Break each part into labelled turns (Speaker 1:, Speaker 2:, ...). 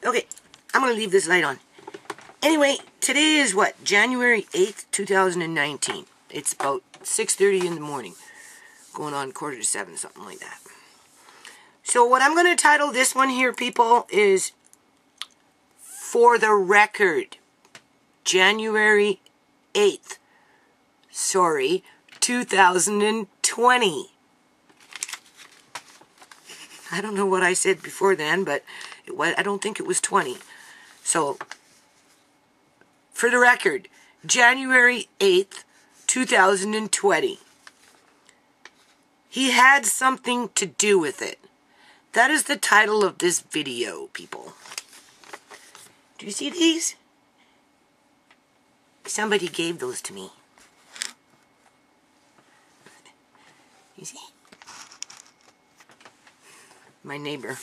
Speaker 1: Okay, I'm going to leave this light on. Anyway, today is what? January 8th, 2019. It's about 6:30 in the morning. Going on 6:45, something like that. So what I'm going to title this one here, people, is For the Record. January 8th. Sorry, 2020. I don't know what I said before then, but I don't think it was 20. So, for the record, January 8th, 2020. He had something to do with it. That is the title of this video, people. Do you see these? Somebody gave those to me. You see? My neighbor.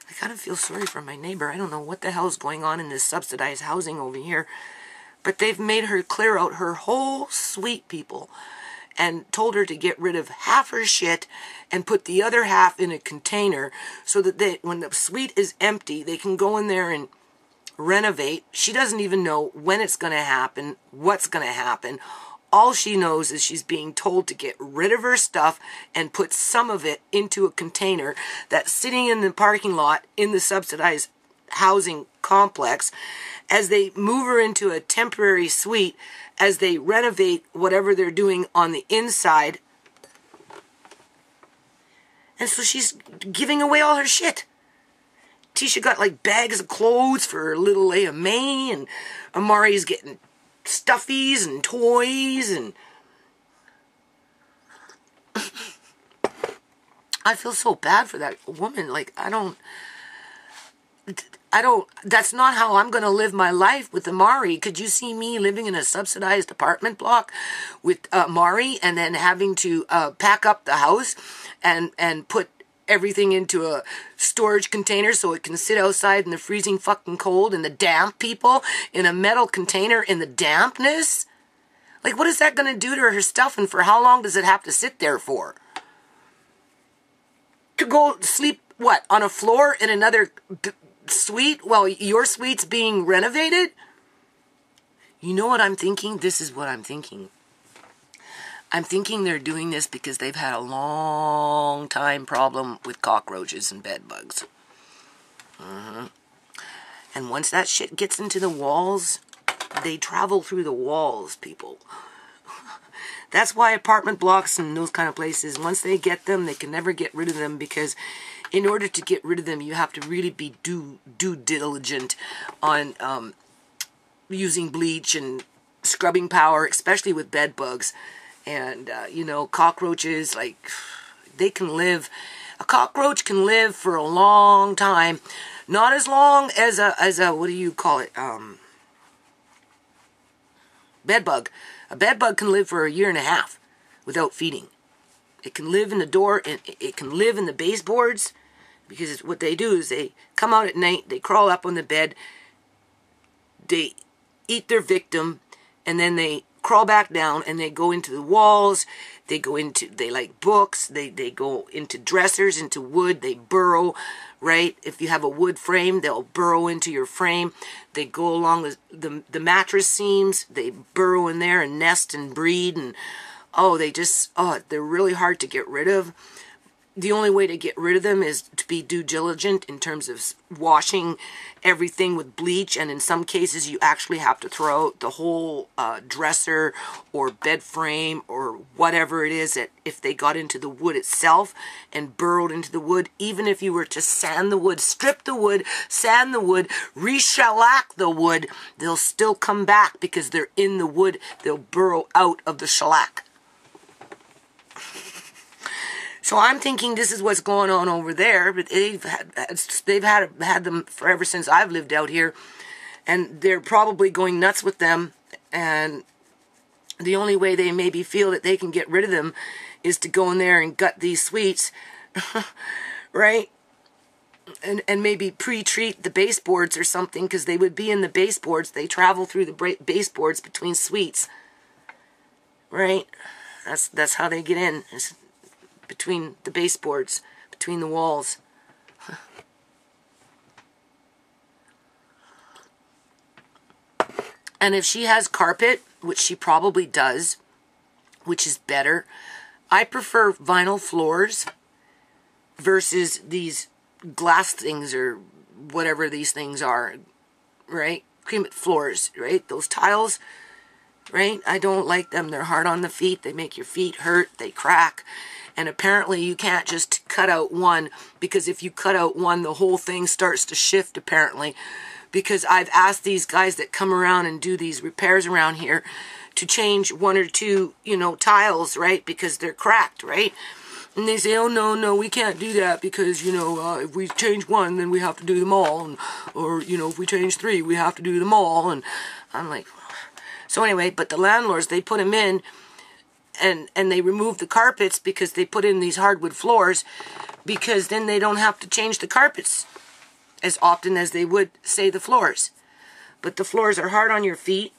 Speaker 1: I kind of feel sorry for my neighbor. I don't know what the hell's going on in this subsidized housing over here. But they've made her clear out her whole suite, people. And told her to get rid of half her shit and put the other half in a container so that when the suite is empty, they can go in there and renovate. She doesn't even know when it's going to happen, what's going to happen. All she knows is she's being told to get rid of her stuff and put some of it into a container that's sitting in the parking lot in the subsidized housing complex as they move her into a temporary suite as they renovate whatever they're doing on the inside. And so she's giving away all her shit. Tisha got like bags of clothes for little Leia May, and Amari's getting stuffies and toys, and I feel so bad for that woman. Like, I don't, that's not how I'm going to live my life with Amari. Could you see me living in a subsidized apartment block with Amari and then having to pack up the house and put everything into a storage container so it can sit outside in the freezing fucking cold and the damp, people, in a metal container in the dampness? Like, what is that going to do to her stuff, and for how long does it have to sit there for? To go sleep, what, on a floor in another suite while your suite's being renovated? You know what I'm thinking? This is what I'm thinking. I'm thinking they're doing this because they've had a long time problem with cockroaches and bed bugs. And once that shit gets into the walls, they travel through the walls, people. That's why apartment blocks and those kind of places, once they get them, they can never get rid of them, because in order to get rid of them, you have to really be due diligent on using bleach and scrubbing power, especially with bed bugs. And, you know, cockroaches, like, they can live, a cockroach can live for a long time. Not as long as a what do you call it, bed bug. A bed bug can live for 1.5 years without feeding. It can live in the door, and it can live in the baseboards, because what they do is they come out at night, they crawl up on the bed, they eat their victim, and then they crawl back down, and they go into the walls, they like books, they go into dressers, into wood, they burrow, right? If you have a wood frame, they'll burrow into your frame. They go along the mattress seams, they burrow in there and nest and breed, and they're really hard to get rid of. The only way to get rid of them is to be due diligent in terms of washing everything with bleach, and in some cases you actually have to throw out the whole dresser or bed frame or whatever it is, that if they got into the wood itself and burrowed into the wood, even if you were to sand the wood, strip the wood, sand the wood, re-shellac the wood, they'll still come back because they're in the wood. They'll burrow out of the shellac. So I'm thinking this is what's going on over there, but they've had them forever since I've lived out here, and they're probably going nuts with them, and the only way they maybe feel that they can get rid of them is to go in there and gut these suites, right? And maybe pre-treat the baseboards or something, because they would be in the baseboards. They travel through the baseboards between suites, right? That's how they get in. Between the baseboards, between the walls. And if she has carpet, which she probably does, which is better, I prefer vinyl floors versus these glass things or whatever these things are, right? Cream floors, right? Those tiles, right? I don't like them. They're hard on the feet. They make your feet hurt. They crack. And apparently you can't just cut out one, because if you cut out one, the whole thing starts to shift, apparently. Because I've asked these guys that come around and do these repairs around here to change one or two, you know, tiles, right? Because they're cracked, right? And they say, oh, no, we can't do that because, you know, if we change one, then we have to do them all. And, or, you know, if we change three, we have to do them all. And I'm like, so anyway, but the landlords, they put them in and they remove the carpets because they put in these hardwood floors, because then they don't have to change the carpets as often as they would, say, the floors. But the floors are hard on your feet,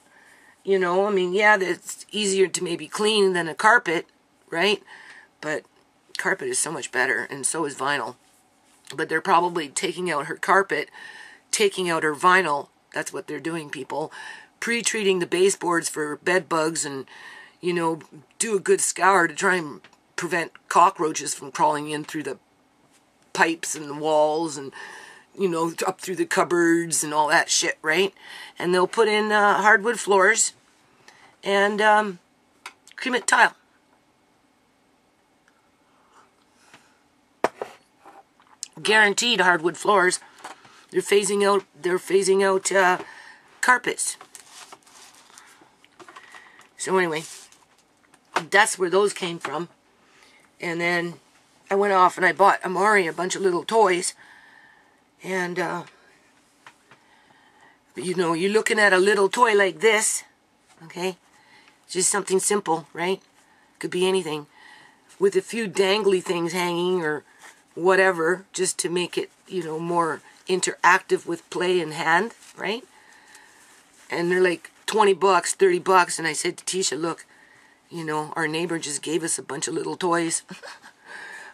Speaker 1: you know. I mean, yeah, it's easier to maybe clean than a carpet, right? But carpet is so much better, and so is vinyl. But they're probably taking out her carpet, taking out her vinyl. That's what they're doing, people. Pre-treating the baseboards for bed bugs, and, you know, do a good scour to try and prevent cockroaches from crawling in through the pipes and the walls, and, you know, up through the cupboards and all that shit, right? And they'll put in hardwood floors and cremate tile. Guaranteed hardwood floors. They're phasing out carpets. So anyway, that's where those came from. And then I went off and I bought Amari a bunch of little toys. And, you know, you're looking at a little toy like this, okay? Just something simple, right? Could be anything. With a few dangly things hanging or whatever, just to make it, you know, more interactive with play and hand, right? And they're like 20 bucks, 30 bucks. And I said to Tisha, look, you know, our neighbor just gave us a bunch of little toys.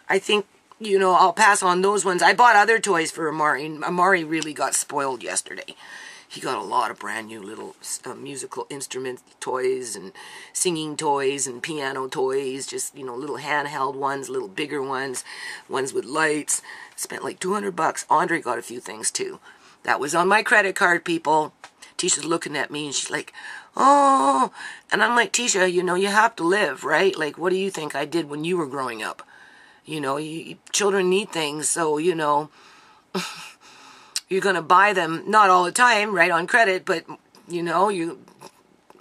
Speaker 1: I think, you know, I'll pass on those ones. I bought other toys for Amari. Amari really got spoiled yesterday. He got a lot of brand new little musical instrument toys and singing toys and piano toys. Just, you know, little handheld ones, little bigger ones, ones with lights. Spent like 200 bucks. Andre got a few things too. That was on my credit card, people. Tisha's looking at me and she's like, oh. And I'm like, Tisha, you know, you have to live, right? Like, what do you think I did when you were growing up? You know, children need things, so, you know, you're going to buy them, not all the time, right, on credit, but, you know,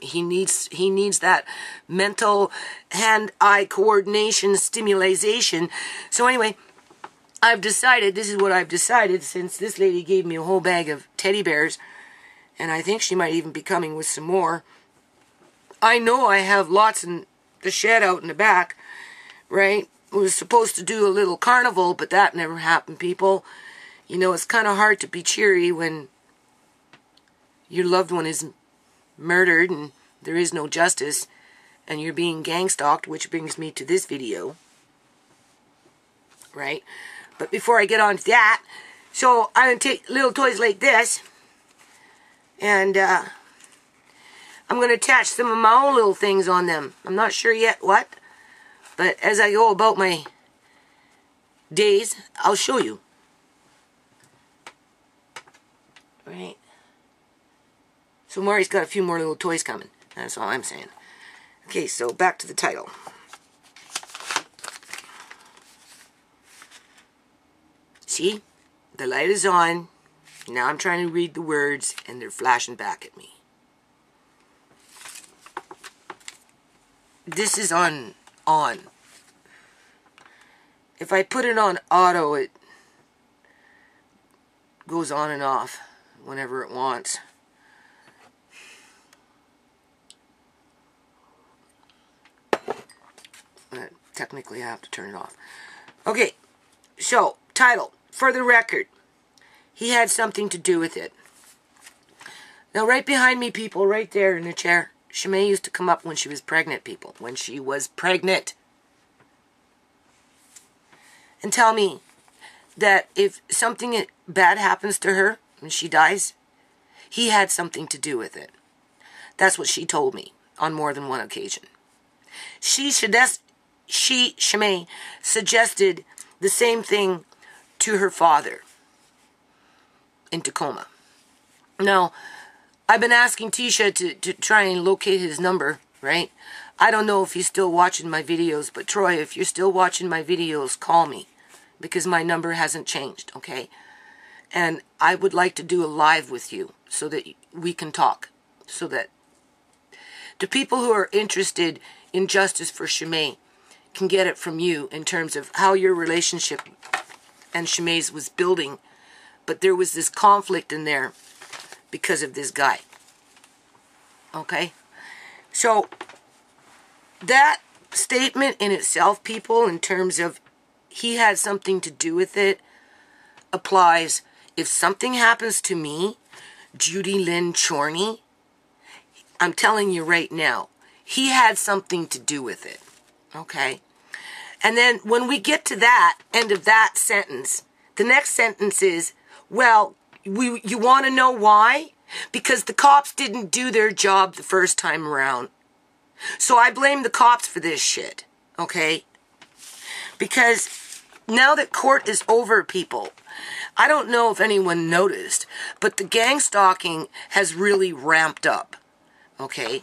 Speaker 1: he needs that mental hand-eye coordination, stimulation. So anyway, this is what I've decided, since this lady gave me a whole bag of teddy bears, and I think she might even be coming with some more. I know I have lots in the shed out in the back, right? Was supposed to do a little carnival, but that never happened, people. You know, it's kind of hard to be cheery when your loved one is murdered and there is no justice and you're being gang-stalked, which brings me to this video, right? But before I get on to that, so I'm going to take little toys like this and I'm going to attach some of my own little things on them. I'm not sure yet what. But as I go about my days, I'll show you. Right? So Mari's got a few more little toys coming. That's all I'm saying. Okay, so back to the title. See? The light is on. Now I'm trying to read the words, and they're flashing back at me. This is on. If I put it on auto, it goes on and off whenever it wants. But technically I have to turn it off. Okay, so, title. For the record, he had something to do with it. Now right behind me, people, right there in the chair, Shimei used to come up when she was pregnant, people. When she was pregnant. And tell me that if something bad happens to her when she dies, he had something to do with it. That's what she told me on more than one occasion. Shimei, suggested the same thing to her father in Tacoma. Now, I've been asking Tisha to try and locate his number, right? I don't know if he's still watching my videos, but Troy, if you're still watching my videos, call me, because my number hasn't changed, okay? And I would like to do a live with you so that we can talk, so that the people who are interested in justice for Shimei can get it from you in terms of how your relationship and Shimei's was building, but there was this conflict in there because of this guy. Okay? So, that statement in itself, people, in terms of he had something to do with it, applies. If something happens to me, Judy Lynn Chorney, I'm telling you right now, he had something to do with it. Okay? And then when we get to that end of that sentence, the next sentence is, well, you want to know why? Because the cops didn't do their job the first time around. So I blame the cops for this shit. Okay? Because now that court is over, people, I don't know if anyone noticed, but the gang stalking has really ramped up. Okay?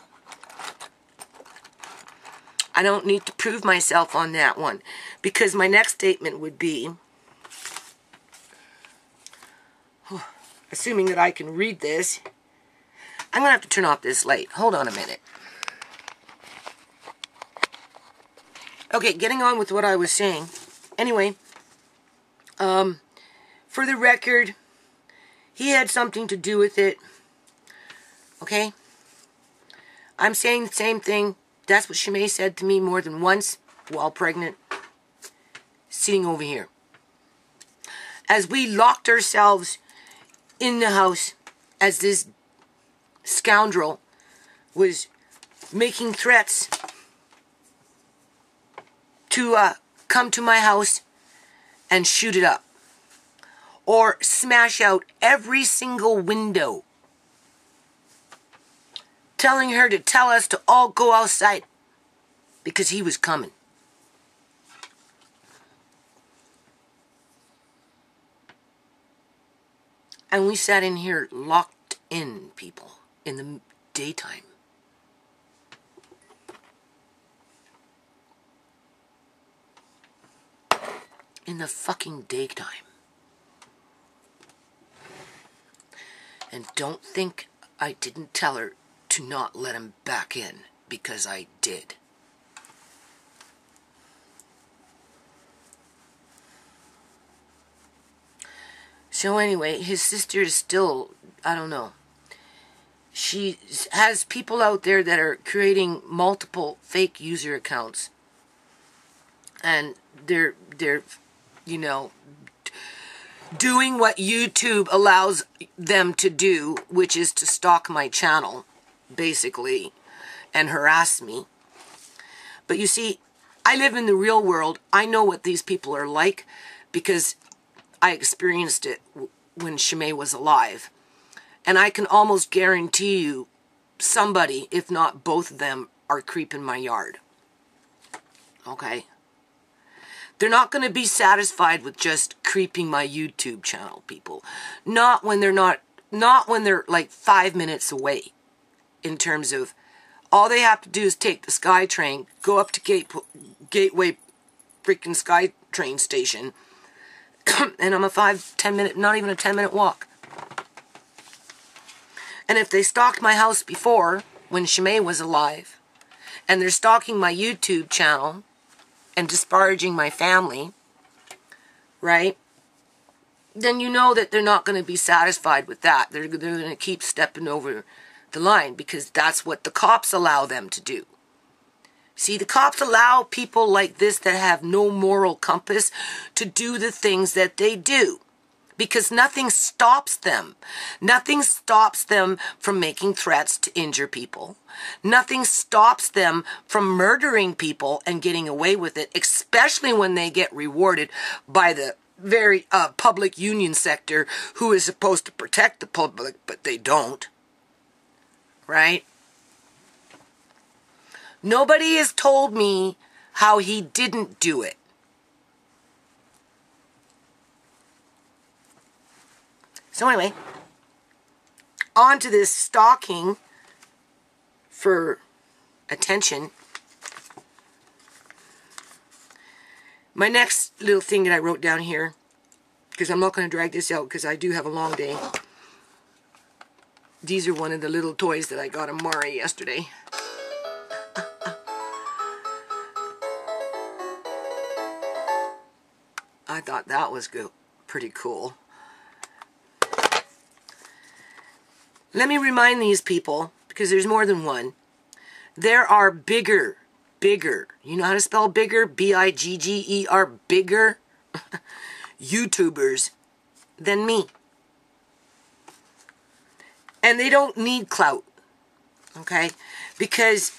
Speaker 1: I don't need to prove myself on that one, because my next statement would be, assuming that I can read this, I'm going to have to turn off this light. Hold on a minute. Okay, getting on with what I was saying. Anyway, for the record, he had something to do with it. Okay? I'm saying the same thing. That's what Shimei said to me more than once while pregnant, sitting over here. As we locked ourselves in the house, as this scoundrel was making threats to come to my house and shoot it up, or smash out every single window, telling her to tell us to all go outside because he was coming. And we sat in here locked in, people, in the daytime. In the fucking daytime. And don't think I didn't tell her to not let him back in, because I did. So anyway, his sister is still, I don't know. She has people out there that are creating multiple fake user accounts. And they're you know, doing what YouTube allows them to do, which is to stalk my channel, basically, and harass me. But you see, I live in the real world. I know what these people are like because I experienced it when Shimei was alive. And I can almost guarantee you somebody, if not both of them, are creeping my yard. Okay? They're not going to be satisfied with just creeping my YouTube channel, people. Not when they're like 5 minutes away. In terms of, all they have to do is take the SkyTrain, go up to Gateway freaking SkyTrain station, and I'm a 5-10 minute, not even a 10-minute walk. And if they stalked my house before, when Shimei was alive, and they're stalking my YouTube channel, and disparaging my family, right? Then you know that they're not going to be satisfied with that. They're going to keep stepping over the line because that's what the cops allow them to do. See, the cops allow people like this that have no moral compass to do the things that they do. Because nothing stops them. Nothing stops them from making threats to injure people. Nothing stops them from murdering people and getting away with it, especially when they get rewarded by the very public union sector who is supposed to protect the public, but they don't. Right? Nobody has told me how he didn't do it. So anyway, on to this stalking for attention. My next little thing that I wrote down here, because I'm not going to drag this out because I do have a long day. These are one of the little toys that I got Amari yesterday. I thought that was pretty cool. Let me remind these people, because there's more than one, there are bigger, you know how to spell bigger? B-I-G-G-E-R, bigger YouTubers than me. And they don't need clout, okay? Because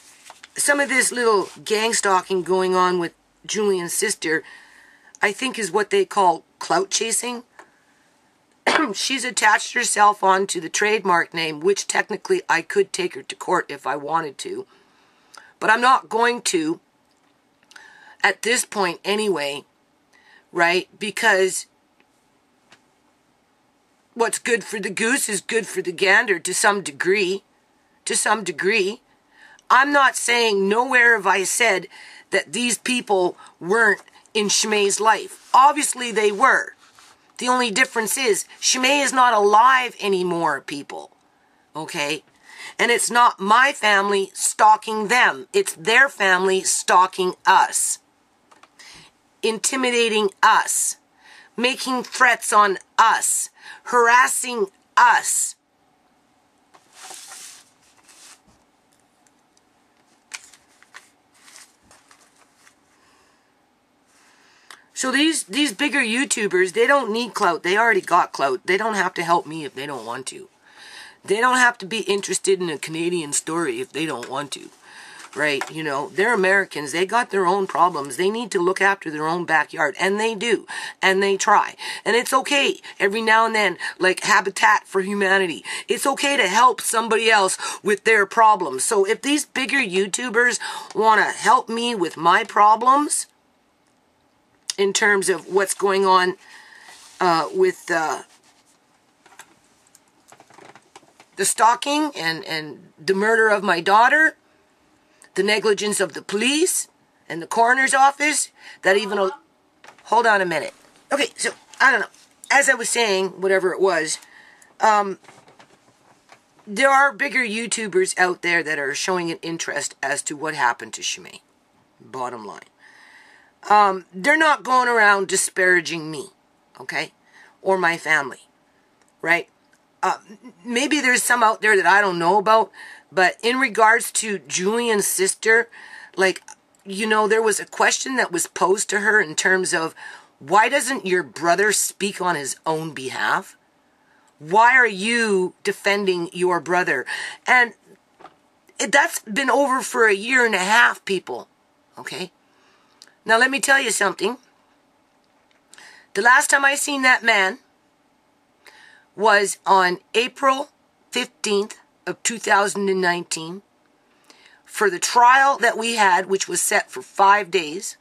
Speaker 1: some of this little gang stalking going on with Julian's sister, I think is what they call clout chasing. She's attached herself onto the trademark name, which technically I could take her to court if I wanted to. But I'm not going to at this point anyway, right? Because what's good for the goose is good for the gander to some degree. To some degree. I'm not saying, nowhere have I said that these people weren't in Shimei's life. Obviously they were. The only difference is Shimei is not alive anymore, people. Okay? And it's not my family stalking them. It's their family stalking us. Intimidating us. Making threats on us. Harassing us. So these bigger YouTubers, they don't need clout. They already got clout. They don't have to help me if they don't want to. They don't have to be interested in a Canadian story if they don't want to. Right? You know, they're Americans. They got their own problems. They need to look after their own backyard. And they do. And they try. And it's okay every now and then, like Habitat for Humanity. It's okay to help somebody else with their problems. So if these bigger YouTubers want to help me with my problems, in terms of what's going on with the stalking and the murder of my daughter, the negligence of the police and the coroner's office, that even... Hold on a minute. Okay, so, I don't know. As I was saying, whatever it was, there are bigger YouTubers out there that are showing an interest as to what happened to Shimei. Bottom line. They're not going around disparaging me, okay? Or my family, right? Maybe there's some out there that I don't know about, but in regards to Julian's sister, like, you know, there was a question that was posed to her in terms of, why doesn't your brother speak on his own behalf? Why are you defending your brother? And that's been over for a year and a half, people, okay? Now, let me tell you something. The last time I seen that man was on April 15th of 2019 for the trial that we had, which was set for 5 days.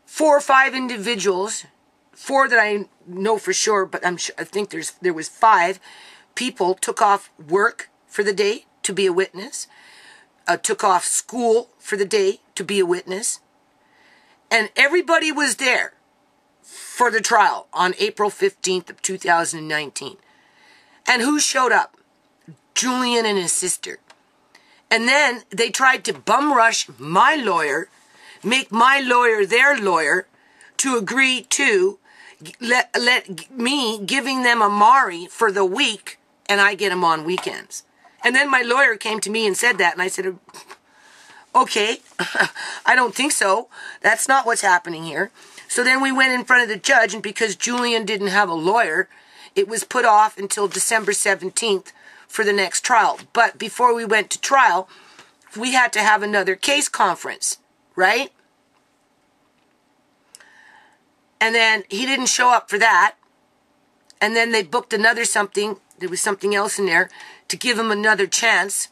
Speaker 1: 4 or 5 individuals, 4 that I know for sure, but I think there was 5 people took off work for the day to be a witness, took off school for the day to be a witness. And everybody was there for the trial on April 15th of 2019. And who showed up? Julian and his sister. And then they tried to bum rush my lawyer, make my lawyer their lawyer, to agree to let me giving them Amari for the week, and I get him on weekends. And then my lawyer came to me and said that, and I said, okay, I don't think so. That's not what's happening here. So then we went in front of the judge, and because Julian didn't have a lawyer, it was put off until December 17th for the next trial. But before we went to trial, we had to have another case conference, right? And then he didn't show up for that. And then they booked another something. There was something else in there to give him another chance.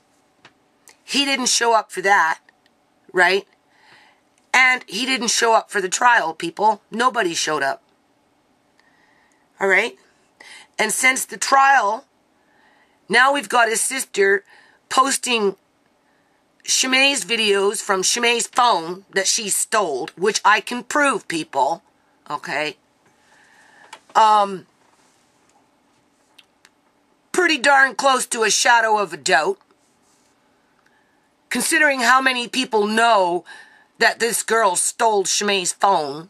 Speaker 1: He didn't show up for that, right? And he didn't show up for the trial, people. Nobody showed up. All right? And since the trial, now we've got his sister posting Shimei's videos from Shimei's phone that she stole, which I can prove, people. Okay? Pretty darn close to a shadow of a doubt. Considering how many people know that this girl stole Shimei's phone.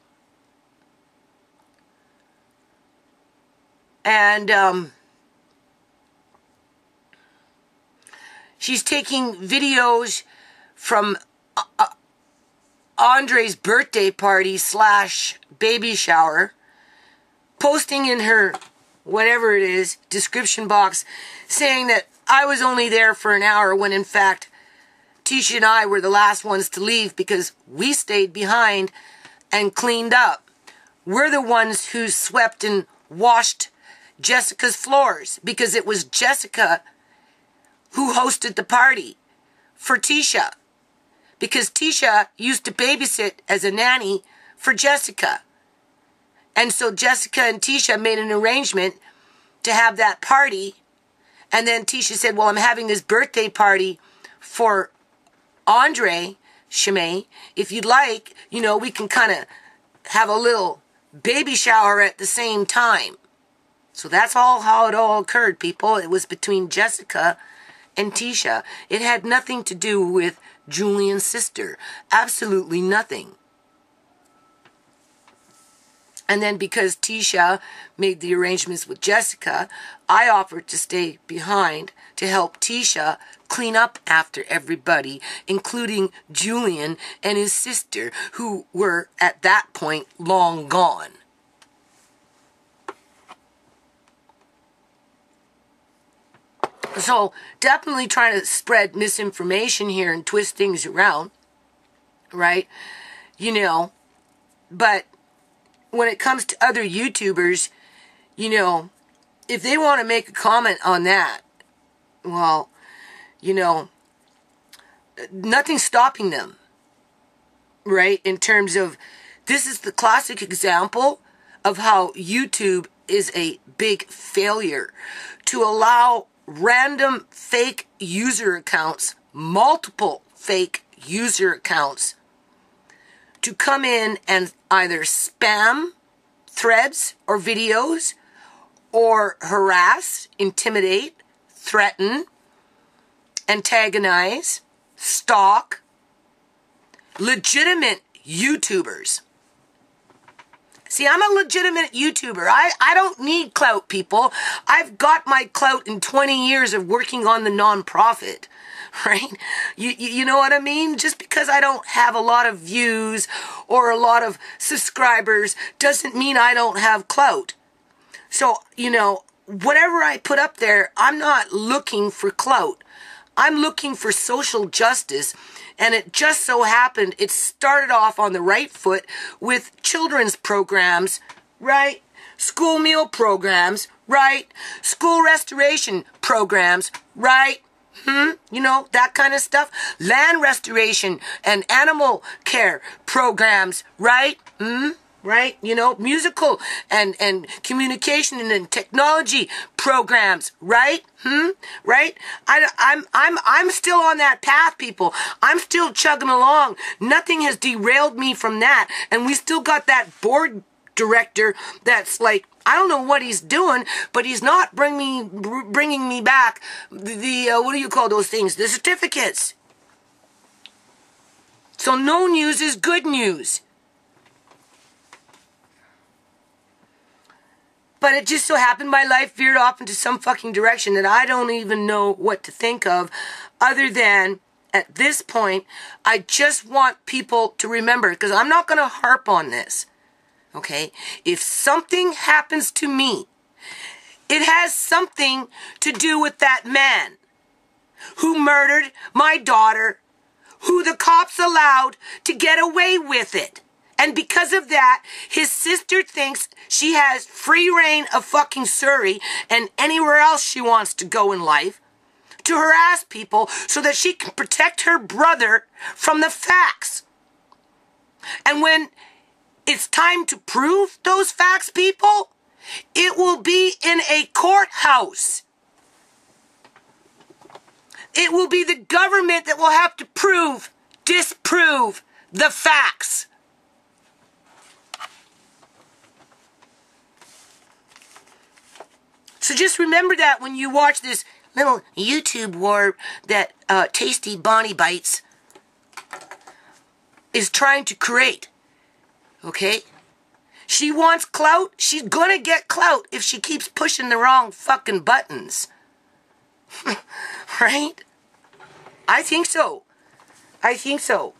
Speaker 1: And, she's taking videos from Andre's birthday party / baby shower, posting in her, whatever it is, description box, saying that I was only there for an hour when in fact Tisha and I were the last ones to leave because we stayed behind and cleaned up. We're the ones who swept and washed Jessica's floors because it was Jessica who hosted the party for Tisha. Because Tisha used to babysit as a nanny for Jessica. And so Jessica and Tisha made an arrangement to have that party. And then Tisha said, well, I'm having this birthday party for Andre Shimei. If you'd like, you know, we can kind of have a little baby shower at the same time. So that's all how it all occurred, people. It was between Jessica and Tisha. It had nothing to do with Julian's sister. Absolutely nothing. And then because Tisha made the arrangements with Jessica, I offered to stay behind to help Tisha clean up after everybody, including Julian and his sister, who were at that point long gone. So definitely trying to spread misinformation here and twist things around, right? You know, but when it comes to other YouTubers, you know, if they want to make a comment on that, well, you know, nothing's stopping them, right? In terms of, this is the classic example of how YouTube is a big failure to allow random fake user accounts, multiple fake user accounts, to come in and either spam threads or videos, or harass, intimidate, threaten, antagonize, stalk legitimate YouTubers. See, I'm a legitimate YouTuber. I don't need clout, people. I've got my clout in 20 years of working on the nonprofit, right? You know what I mean? Just because I don't have a lot of views or a lot of subscribers doesn't mean I don't have clout. So, you know, whatever I put up there, I'm not looking for clout. I'm looking for social justice. And it just so happened it started off on the right foot with children's programs, right? School meal programs, right? School restoration programs, right? You know, that kind of stuff. Land restoration and animal care programs, right? Right? You know, musical and communication and technology programs, right? Right? I'm still on that path, people. I'm still chugging along. Nothing has derailed me from that. And we still got that board director that's like, I don't know what he's doing, but he's not bringing me back the what do you call those things? The certificates. So no news is good news. But it just so happened my life veered off into some fucking direction that I don't even know what to think of, other than, at this point, I just want people to remember, because I'm not going to harp on this, okay? If something happens to me, it has something to do with that man who murdered my daughter, who the cops allowed to get away with it. And because of that, his sister thinks she has free reign of fucking Surrey and anywhere else she wants to go in life to harass people so that she can protect her brother from the facts. And when it's time to prove those facts, people, it will be in a courthouse. It will be the government that will have to disprove the facts. So just remember that when you watch this little YouTube war that Tasty Bonnie Bites is trying to create. Okay? She wants clout. She's gonna get clout if she keeps pushing the wrong fucking buttons. Right? I think so. I think so.